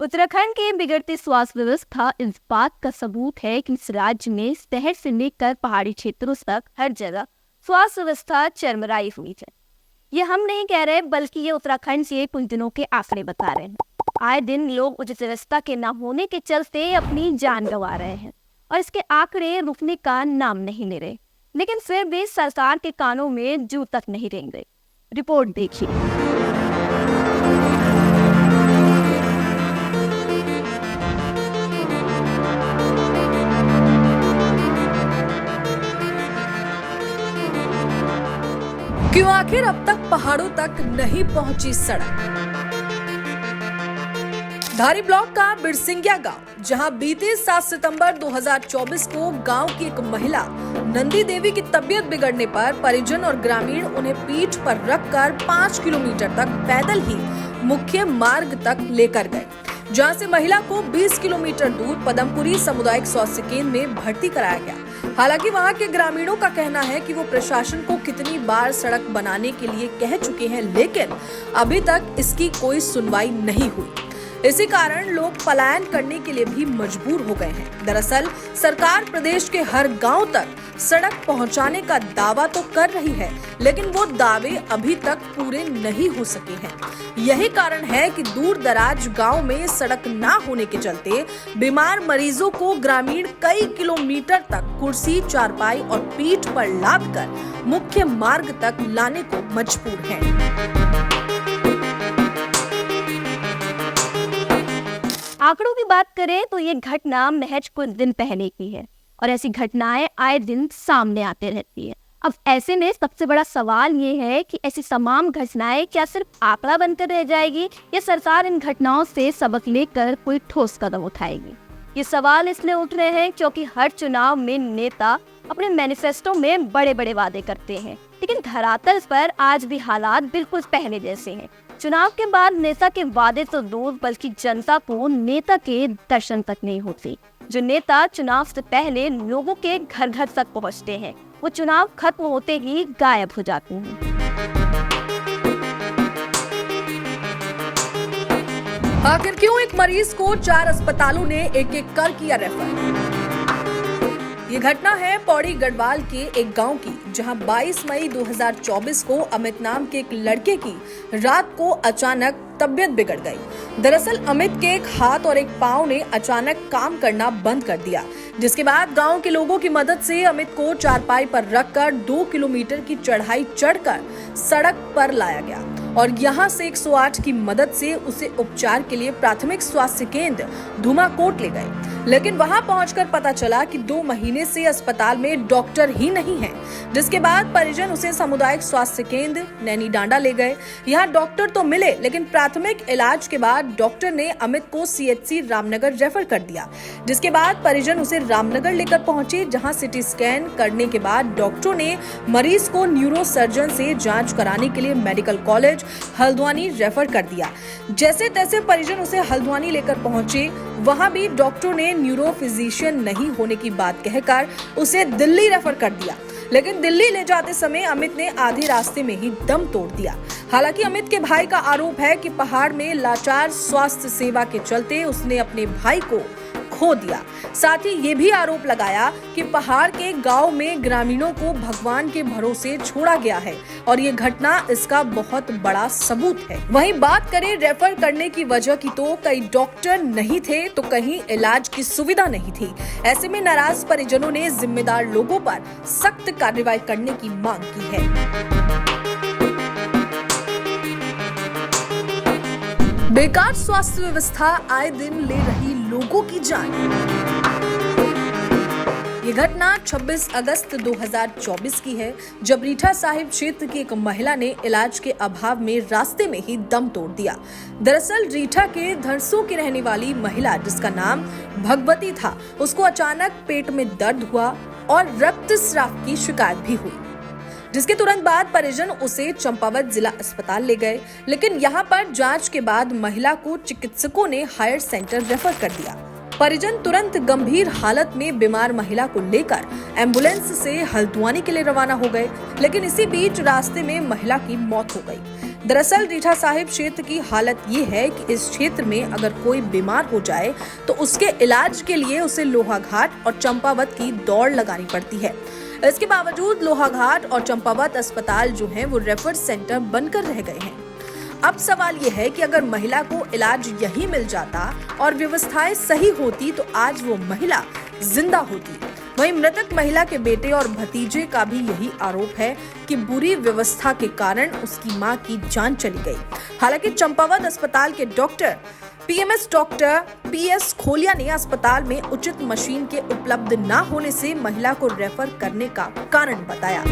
उत्तराखंड की बिगड़ती स्वास्थ्य व्यवस्था इस बात का सबूत है कि इस राज्य में शहर से लेकर पहाड़ी क्षेत्रों तक हर जगह स्वास्थ्य व्यवस्था चरमराई हुई है। ये हम नहीं कह रहे, बल्कि ये उत्तराखंड से कुछ दिनों के आंकड़े बता रहे हैं। आए दिन लोग उचित व्यवस्था के न होने के चलते अपनी जान गंवा रहे हैं और इसके आंकड़े रुकने का नाम नहीं ले रहे, लेकिन फिर भी सरकार के कानों में जू तक नहीं रेंगे। रिपोर्ट देखिए। क्यों आखिर अब तक पहाड़ों तक नहीं पहुंची सड़क? धारी ब्लॉक का बिरसिंगिया गांव, जहां बीते 7 सितंबर 2024 को गांव की एक महिला नंदी देवी की तबीयत बिगड़ने पर परिजन और ग्रामीण उन्हें पीठ पर रखकर 5 किलोमीटर तक पैदल ही मुख्य मार्ग तक लेकर गए, जहां से महिला को 20 किलोमीटर दूर पदमपुरी सामुदायिक स्वास्थ्य केंद्र में भर्ती कराया गया। हालांकि वहां के ग्रामीणों का कहना है कि वो प्रशासन को कितनी बार सड़क बनाने के लिए कह चुके हैं, लेकिन अभी तक इसकी कोई सुनवाई नहीं हुई। इसी कारण लोग पलायन करने के लिए भी मजबूर हो गए हैं। दरअसल सरकार प्रदेश के हर गांव तक सड़क पहुंचाने का दावा तो कर रही है, लेकिन वो दावे अभी तक पूरे नहीं हो सके हैं। यही कारण है कि दूर दराज गांव में सड़क ना होने के चलते बीमार मरीजों को ग्रामीण कई किलोमीटर तक कुर्सी, चारपाई और पीठ पर लादकर मुख्य मार्ग तक लाने को मजबूर हैं। आंकड़ों की बात करें तो ये घटना महज कुछ दिन पहले की है और ऐसी घटनाएं आए दिन सामने आते रहती है। अब ऐसे में सबसे बड़ा सवाल ये है कि ऐसी तमाम घटनाएं क्या सिर्फ आंकड़ा बनकर रह जाएगी या सरकार इन घटनाओं से सबक लेकर कोई ठोस कदम उठाएगी। ये सवाल इसलिए उठ रहे हैं क्योंकि हर चुनाव में नेता अपने मैनिफेस्टो में बड़े बड़े वादे करते हैं, लेकिन धरातल पर आज भी हालात बिल्कुल पहले जैसे हैं। चुनाव के बाद नेता के वादे तो दूर, बल्कि जनता को नेता के दर्शन तक नहीं होते। जो नेता चुनाव से पहले लोगों के घर घर तक पहुंचते हैं, वो चुनाव खत्म होते ही गायब हो जाते हैं। आखिर क्यों एक मरीज को 4 अस्पतालों ने एक एक कर किया रेफर? ये घटना है पौड़ी गढ़वाल के एक गांव की, जहां 22 मई 2024 को अमित नाम के एक लड़के की रात को अचानक तबीयत बिगड़ गई। दरअसल अमित के एक हाथ और एक पांव ने अचानक काम करना बंद कर दिया, जिसके बाद गांव के लोगों की मदद से अमित को चारपाई पर रखकर 2 किलोमीटर की चढ़ाई चढ़कर सड़क पर लाया गया और यहां से 108 की मदद से उसे उपचार के लिए प्राथमिक स्वास्थ्य केंद्र धुमाकोट ले गए। लेकिन वहां पहुंचकर पता चला कि 2 महीने से अस्पताल में डॉक्टर ही नहीं है, जिसके बाद परिजन उसे सामुदायिक स्वास्थ्य केंद्र नैनी डांडा ले गए। यहाँ डॉक्टर तो मिले, लेकिन प्राथमिक इलाज के बाद डॉक्टर ने अमित को CHC रामनगर रेफर कर दिया, जिसके बाद परिजन उसे रामनगर लेकर पहुंचे, जहां सिटी स्कैन करने के बाद डॉक्टरों ने मरीज को न्यूरो सर्जन से जांच कराने के लिए मेडिकल कॉलेज हल्द्वानी रेफर कर दिया। जैसे तैसे परिजन उसे हल्द्वानी लेकर पहुंचे, वहां भी डॉक्टरों ने न्यूरो फिजिशियन नहीं होने की बात कहकर उसे दिल्ली रेफर कर दिया, लेकिन दिल्ली ले जाते समय अमित ने आधे रास्ते में ही दम तोड़ दिया। हालांकि अमित के भाई का आरोप है कि पहाड़ में लाचार स्वास्थ्य सेवा के चलते उसने अपने भाई को खो दिया। साथ ही ये भी आरोप लगाया कि पहाड़ के गांव में ग्रामीणों को भगवान के भरोसे छोड़ा गया है और ये घटना इसका बहुत बड़ा सबूत है। वहीं बात करें रेफर करने की वजह की, तो कई डॉक्टर नहीं थे तो कहीं इलाज की सुविधा नहीं थी। ऐसे में नाराज परिजनों ने जिम्मेदार लोगों पर सख्त कार्रवाई करने की मांग की है। बेकार स्वास्थ्य व्यवस्था आए दिन ले रही लोगों की जान। ये घटना 26 अगस्त 2024 की है, जब रीठा साहिब क्षेत्र की एक महिला ने इलाज के अभाव में रास्ते में ही दम तोड़ दिया। दरअसल रीठा के धरसों की रहने वाली महिला, जिसका नाम भगवती था, उसको अचानक पेट में दर्द हुआ और रक्तस्राव की शिकायत भी हुई, जिसके तुरंत बाद परिजन उसे चंपावत जिला अस्पताल ले गए। लेकिन यहाँ पर जांच के बाद महिला को चिकित्सकों ने हायर सेंटर रेफर कर दिया। परिजन तुरंत गंभीर हालत में बीमार महिला को लेकर एम्बुलेंस से हल्द्वानी के लिए रवाना हो गए, लेकिन इसी बीच रास्ते में महिला की मौत हो गई। दरअसल रीठा साहिब क्षेत्र की हालत ये है कि इस क्षेत्र में अगर कोई बीमार हो जाए तो उसके इलाज के लिए उसे लोहाघाट और चंपावत की दौड़ लगानी पड़ती है। इसके बावजूद लोहाघाट और चंपावत अस्पताल जो हैं वो रेफर सेंटर बनकर रह गए हैं। अब सवाल ये है कि अगर महिला को इलाज यही मिल जाता और व्यवस्थाएं सही होती तो आज वो महिला जिंदा होती। वहीं मृतक महिला के बेटे और भतीजे का भी यही आरोप है कि बुरी व्यवस्था के कारण उसकी मां की जान चली गई। हालांकि चंपावत अस्पताल के डॉक्टर पीएमएस डॉक्टर पीएस खोलिया ने अस्पताल में उचित मशीन के उपलब्ध न होने से महिला को रेफर करने का कारण बताया।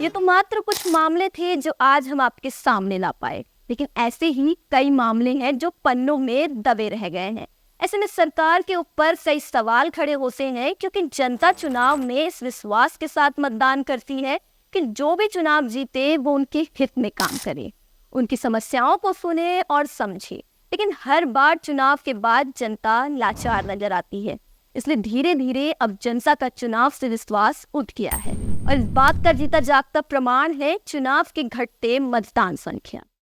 ये तो मात्र कुछ मामले थे जो आज हम आपके सामने ला पाए, लेकिन ऐसे ही कई मामले हैं जो पन्नों में दबे रह गए हैं। ऐसे में सरकार के ऊपर कई सवाल खड़े होते हैं, क्योंकि जनता चुनाव में इस विश्वास के साथ मतदान करती है कि जो भी चुनाव जीते वो उनके हित में काम करे, उनकी समस्याओं को सुने और समझे। लेकिन हर बार चुनाव के बाद जनता लाचार नजर आती है, इसलिए धीरे धीरे अब जनता का चुनाव से विश्वास उठ गया है। और इस बात का जीता जागता प्रमाण है चुनाव के घटते मतदान संख्या।